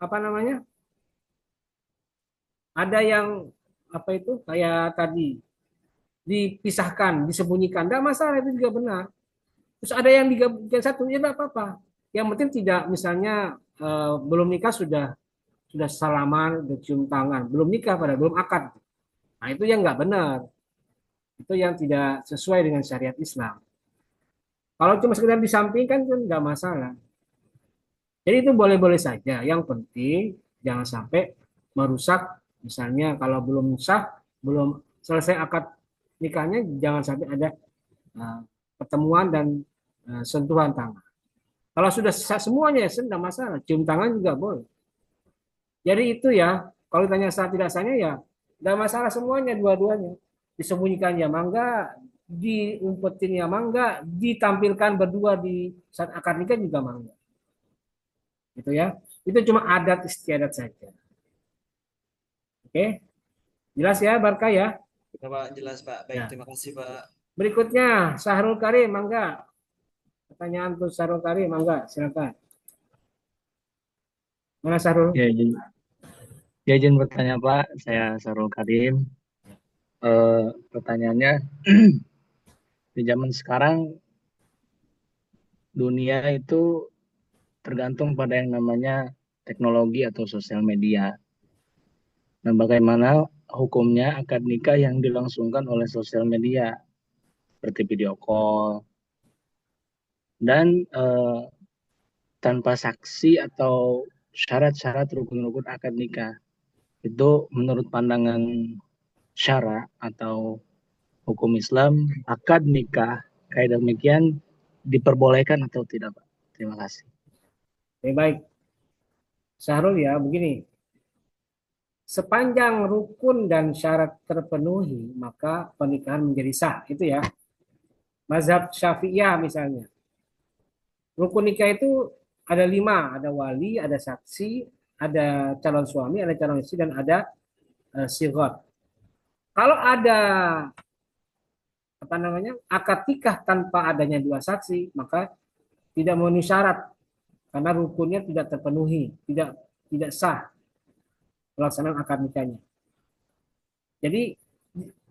apa namanya? Ada yang apa itu kayak tadi dipisahkan, disembunyikan, tidak masalah itu juga benar. Terus ada yang digabungkan satu, ya tidak apa-apa. Yang penting tidak misalnya belum nikah sudah salaman, sudah cium tangan, belum nikah pada belum akad. Nah itu yang nggak benar, itu yang tidak sesuai dengan syariat Islam. Kalau cuma sekedar disampingkan kan nggak masalah. Jadi itu boleh-boleh saja. Yang penting jangan sampai merusak. Misalnya kalau belum sah, belum selesai akad nikahnya, jangan sampai ada uh, pertemuan dan sentuhan tangan. Kalau sudah sah semuanya, ya tidak masalah. Cium tangan juga boleh. Jadi itu ya, kalau ditanya sah tidak sahnya ya, tidak masalah semuanya dua-duanya. Disembunyikan ya mangga, diumpetin ya mangga, ditampilkan berdua di saat akad nikah juga mangga. Gitu ya. Itu cuma adat istiadat saja. Oke, jelas ya Barka ya. Ya, Pak, jelas Pak. Baik, Ya. terima kasih Pak. Berikutnya Sahrul Karim, mangga. Pertanyaan untuk Sahrul Karim, mangga, silakan. Mana Sahrul? Ya, izin bertanya Pak, saya Sarul Karim. Pertanyaannya, di zaman sekarang dunia itu tergantung pada yang namanya teknologi atau sosial media. Dan bagaimana hukumnya akad nikah yang dilangsungkan oleh sosial media, seperti video call, dan tanpa saksi atau syarat-syarat rukun-rukun akad nikah. Itu menurut pandangan syara atau hukum Islam, akad nikah kayak demikian diperbolehkan atau tidak, Pak? Terima kasih. Baik. Sahrul ya, begini. Sepanjang rukun dan syarat terpenuhi, maka pernikahan menjadi sah. Itu ya. Mazhab Syafi'iyah misalnya. Rukun nikah itu ada 5. Ada wali, ada saksi, ada calon suami, ada calon istri, dan ada sigot. Kalau ada apa namanya akad nikah tanpa adanya 2 saksi, maka tidak memenuhi syarat karena rukunnya tidak terpenuhi, tidak sah pelaksanaan akad nikahnya. Jadi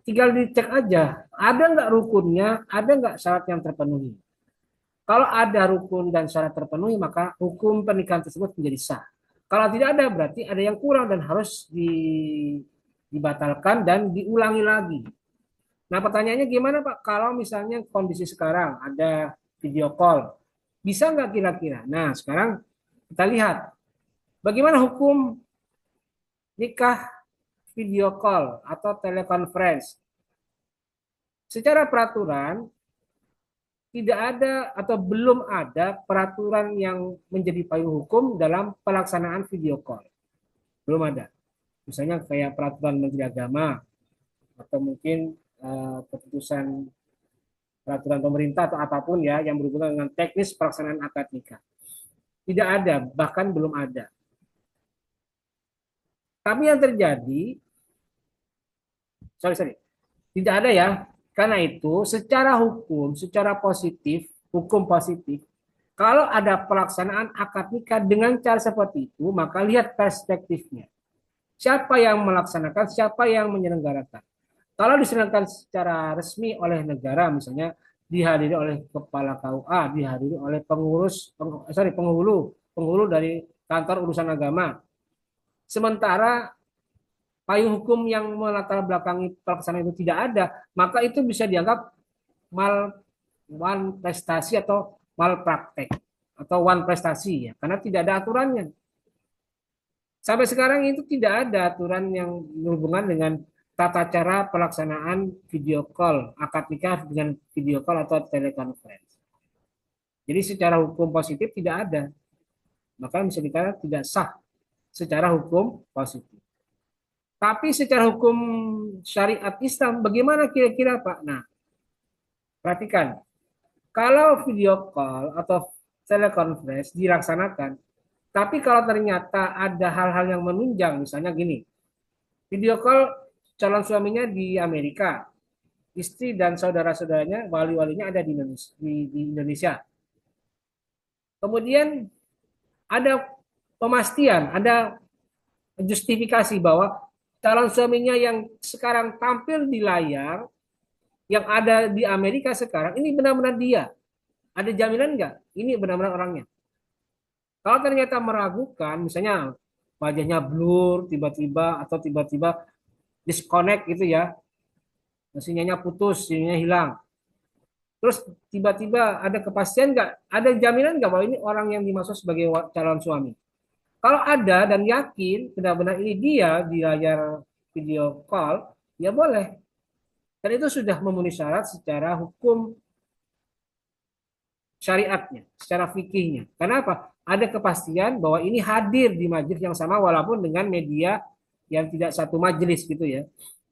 tinggal dicek aja, ada nggak rukunnya, ada nggak syarat yang terpenuhi. Kalau ada rukun dan syarat terpenuhi, maka hukum pernikahan tersebut menjadi sah. Kalau tidak ada, berarti ada yang kurang dan harus dibatalkan dan diulangi lagi. Nah pertanyaannya gimana Pak, kalau misalnya kondisi sekarang ada video call, bisa nggak kira-kira? Nah sekarang kita lihat, bagaimana hukum nikah video call atau telekonferensi. Secara peraturan, tidak ada atau belum ada peraturan yang menjadi payung hukum dalam pelaksanaan video call. Belum ada. Misalnya kayak peraturan Menteri Agama atau mungkin keputusan peraturan pemerintah atau apapun ya yang berhubungan dengan teknis pelaksanaan akad nikah. Tidak ada, bahkan belum ada. Tapi yang terjadi, tidak ada ya. Karena itu secara hukum, secara positif, hukum positif, kalau ada pelaksanaan akad nikah dengan cara seperti itu, maka lihat perspektifnya. Siapa yang melaksanakan, siapa yang menyelenggarakan. Kalau diselenggarakan secara resmi oleh negara, misalnya dihadiri oleh kepala KUA, dihadiri oleh penghulu dari kantor urusan agama. Sementara payung hukum yang melatar belakangi pelaksanaan itu tidak ada, maka itu bisa dianggap prestasi atau malpraktek atau prestasi ya, karena tidak ada aturannya. Sampai sekarang itu tidak ada aturan yang berhubungan dengan tata cara pelaksanaan video call, akad nikah dengan video call atau telekonferensi. Jadi secara hukum positif tidak ada. maka bisa dikatakan tidak sah secara hukum positif. Tapi secara hukum syariat Islam, bagaimana kira-kira Pak? Nah, perhatikan, kalau video call atau telekonferensi dilaksanakan, tapi kalau ternyata ada hal-hal yang menunjang, misalnya gini, video call calon suaminya di Amerika, istri dan saudara-saudaranya, wali-walinya ada di Indonesia. Kemudian ada pemastian, ada justifikasi bahwa calon suaminya yang sekarang tampil di layar, yang ada di Amerika sekarang, ini benar-benar dia. Ada jaminan nggak? Ini benar-benar orangnya. Kalau ternyata meragukan, misalnya wajahnya blur tiba-tiba atau tiba-tiba disconnect gitu ya, sinyalnya putus, sinyalnya hilang. Terus tiba-tiba ada kepastian nggak? Ada jaminan nggak bahwa ini orang yang dimaksud sebagai calon suami? Kalau ada dan yakin benar-benar ini dia di layar video call, ya boleh. Dan itu sudah memenuhi syarat secara hukum syariatnya, secara fikihnya. Karena apa? Ada kepastian bahwa ini hadir di majelis yang sama walaupun dengan media yang tidak satu majelis gitu ya.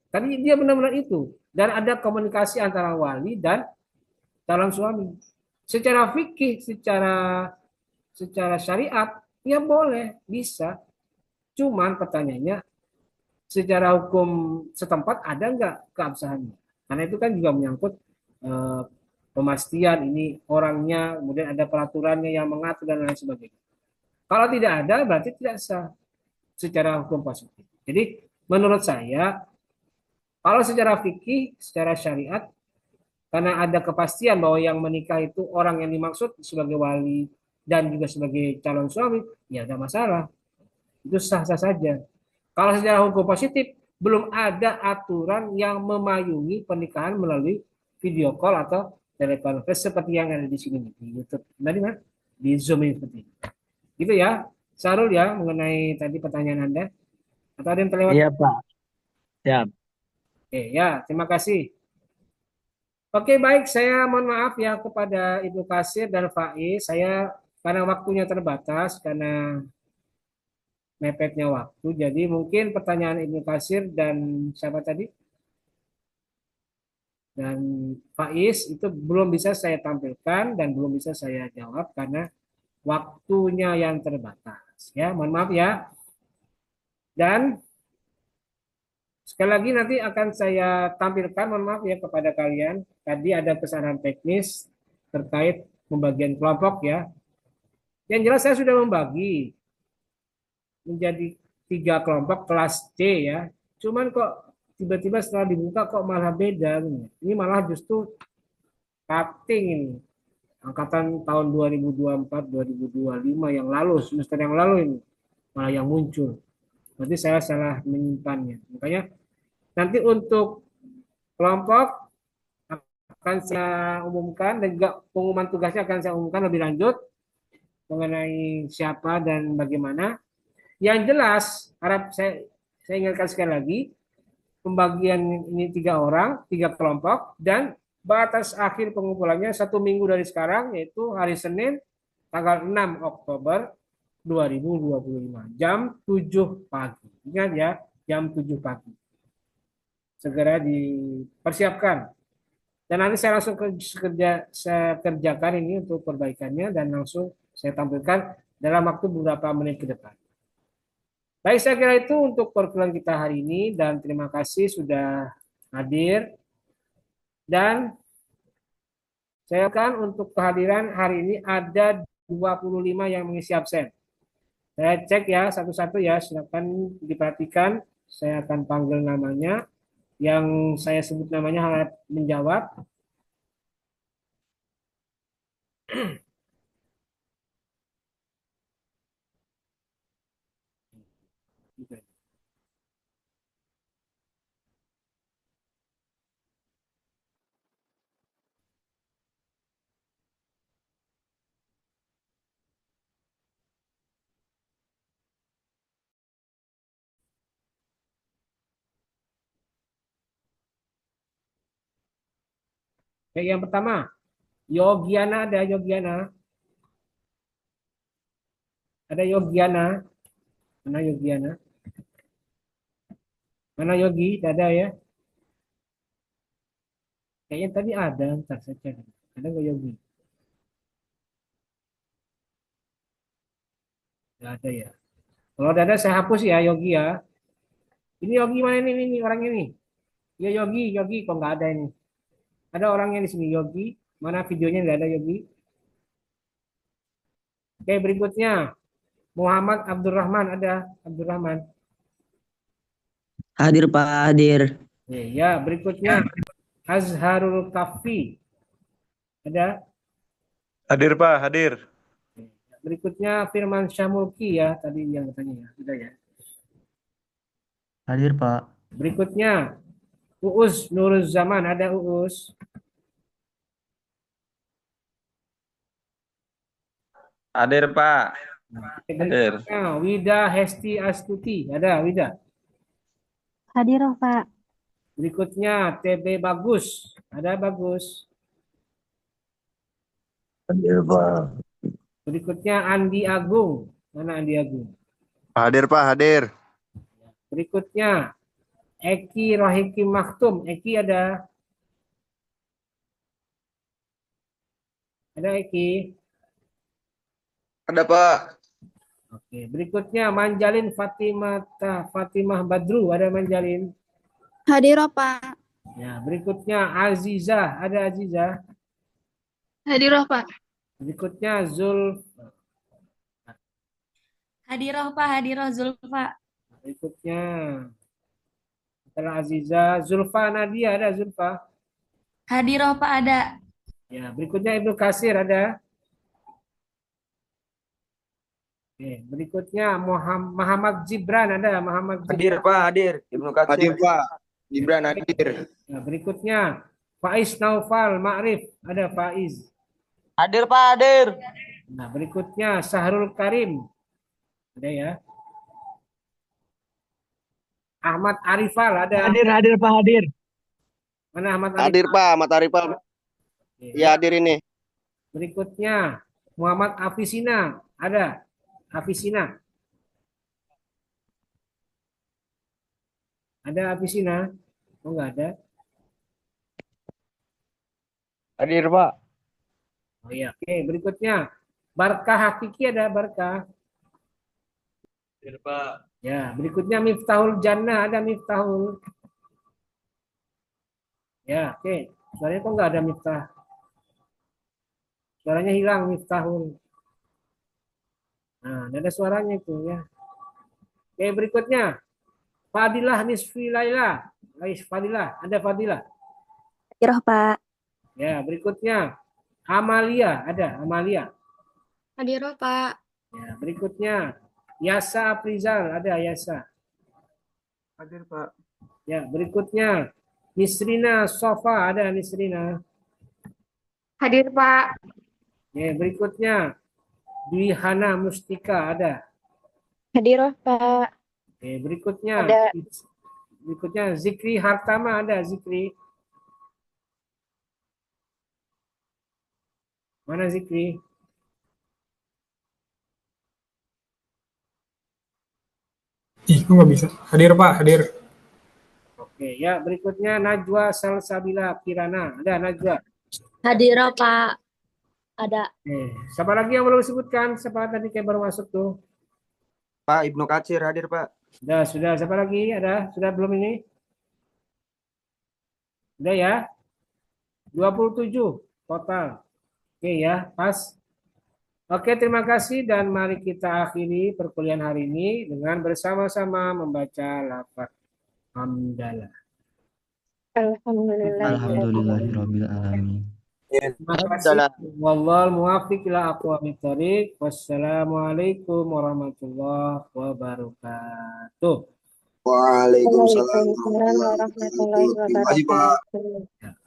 Tapi dia benar-benar itu. Dan ada komunikasi antara wali dan calon suami. Secara fikih, secara syariat, ya boleh, bisa. Cuman pertanyaannya, secara hukum setempat ada nggak keabsahannya? Karena itu kan juga menyangkut eh, pemastian ini orangnya, kemudian ada peraturannya yang mengatur dan lain sebagainya. Kalau tidak ada, berarti tidak sah secara hukum positif. Jadi menurut saya, kalau secara fikih, secara syariat, karena ada kepastian bahwa yang menikah itu orang yang dimaksud sebagai wali dan juga sebagai calon suami, ya ada masalah. Itu sah-sah saja. Kalau secara hukum positif, belum ada aturan yang memayungi pernikahan melalui video call atau telekonferensi seperti yang ada di sini di YouTube. Tadi kan di Zoom ini seperti ini. Gitu ya, Sarul ya mengenai tadi pertanyaan Anda. Atau ada yang terlewat? Iya, Pak. Ya, Oke, ya, terima kasih. Oke, baik. Saya mohon maaf ya kepada Ibu Kasir dan Faiz. Saya karena waktunya terbatas, karena mepetnya waktu. Jadi mungkin pertanyaan Ibu Kasir dan siapa tadi? Dan Faiz itu belum bisa saya tampilkan dan belum bisa saya jawab karena waktunya yang terbatas. Ya, mohon maaf ya. Dan sekali lagi nanti akan saya tampilkan, mohon maaf ya kepada kalian. Tadi ada kesalahan teknis terkait pembagian kelompok ya. Yang jelas saya sudah membagi menjadi 3 kelompok kelas C ya. Cuman kok tiba-tiba setelah dibuka kok malah beda. Ini malah justru cutting ini. Angkatan tahun 2024, 2025 yang lalu, semester yang lalu ini malah yang muncul. Berarti saya salah menyimpannya. Makanya nanti untuk kelompok akan saya umumkan dan juga pengumuman tugasnya akan saya umumkan lebih lanjut mengenai siapa dan bagaimana. Yang jelas, harap saya ingatkan sekali lagi, pembagian ini 3 orang, 3 kelompok, dan batas akhir pengumpulannya 1 minggu dari sekarang, yaitu hari Senin, tanggal 6 Oktober 2025, jam 7 pagi. Ingat ya, jam 7 pagi. Segera dipersiapkan. Dan nanti saya langsung saya kerjakan ini untuk perbaikannya dan langsung saya tampilkan dalam waktu beberapa menit ke depan. Baik, saya kira itu untuk perkuliahan kita hari ini dan terima kasih sudah hadir. Dan saya akan untuk kehadiran hari ini ada 25 yang mengisi absen. Saya cek ya satu-satu ya, silakan diperhatikan. Saya akan panggil namanya. Yang saya sebut namanya harap menjawab. Oke, yang pertama, Yogiana, ada Yogiana? Ada Yogiana. Mana Yogiana? Mana Yogi? Tidak ada ya? Kayaknya tadi ada, ntar saya cek. Ada nggak Yogi? Nggak ada ya. Kalau ada saya hapus ya Yogi ya. Ini Yogi mana ini orang ini? Ya Yogi, Yogi kok nggak ada ini. Ada orangnya di sini Yogi. Mana videonya nggak ada Yogi? Oke berikutnya Muhammad Abdurrahman ada Abdurrahman. Hadir Pak, hadir. Ya berikutnya Azharul Kafi ada. Hadir Pak, hadir. Berikutnya Firman Syamulki ya tadi yang katanya ya. Sudah ya. Hadir Pak. Berikutnya Uus Nuruz Zaman ada Uus. Hadir Pak. Hadir. Berikutnya Wida Hesti Astuti ada Wida. Hadir Pak. Berikutnya TB Bagus ada Bagus. Hadir Pak. Berikutnya Andi Agung mana Andi Agung. Hadir Pak, hadir. Berikutnya Eki Rohiki Maktum Eki ada. Ada Eki. Ada Pak. Oke, berikutnya Manjalin Fatimah Badru ada Manjalin. Hadir Pak. Ya, berikutnya Aziza ada Aziza. Hadir Pak. Berikutnya Zul. Hadir Pak, hadir Zulfa. Berikutnya setelah Aziza Zulfa Nadia ada Zulfa. Hadir Pak ada. Ya, berikutnya Ibnu Kasir ada. Oke, berikutnya Muhammad Gibran ada Muhammad Gibran. Hadir Pak, hadir. Ibnu Hadir Katsir. Pak. Gibran hadir. Ya, berikutnya Faiz Naufal Ma'rif ada Faiz. Hadir Pak, hadir. Nah, berikutnya Sahrul Karim. Ada ya. Ahmad Arifal ada. Hadir Pak, hadir. Mana Ahmad Arifal? Hadir Pak, Mata Ripal. Oke. Ya hadir ini. Berikutnya Muhammad Afisina ada. Afisina. Ada Afisina? Oh enggak ada. Hadir Pak. Oh iya. Oke, berikutnya Barkah Hakiki ada Barkah. Hadir Pak. Ya, berikutnya Miftahul Jannah ada Miftahul. Ya, oke. Suaranya kok enggak ada Miftah? Suaranya hilang Miftahul. Nah, nggak ada suaranya itu ya. Oke, berikutnya Fadilah Nisfi Laila. Fadilah, ada Fadilah. Hadir Pak. Ya, berikutnya Amalia, ada Amalia. Hadir Pak. Ya, berikutnya Yasa Aprizal, ada Yasa. Hadir Pak. Ya, berikutnya Nisrina Sofa, ada Nisrina. Hadir Pak. Ya, berikutnya Dwihana Mustika, ada. Hadir Pak. Oke, berikutnya Ada. Zikri Hartama, ada Zikri. Mana Zikri? Ih, kok nggak bisa? Hadir Pak, hadir. Oke, ya berikutnya Najwa Salsabila Kirana, ada Najwa. Hadir Pak. Ada. Siapa lagi yang belum disebutkan? Siapa tadi kayak baru masuk tuh? Pak, Ibnu Katsir hadir Pak. Sudah. Siapa lagi? Ada? Sudah belum ini? Sudah ya? 27 total. Oke ya, pas. Oke, terima kasih dan mari kita akhiri perkuliahan hari ini dengan bersama-sama membaca lafaz hamdalah. Alhamdulillahirabbil alamin. Terima kasih. Wallahul muwaffiq ila aqwamit thoriq. Wassalamualaikum warahmatullahi wabarakatuh. Waalaikumsalam Waalaikumsalam warahmatullahi wabarakatuh.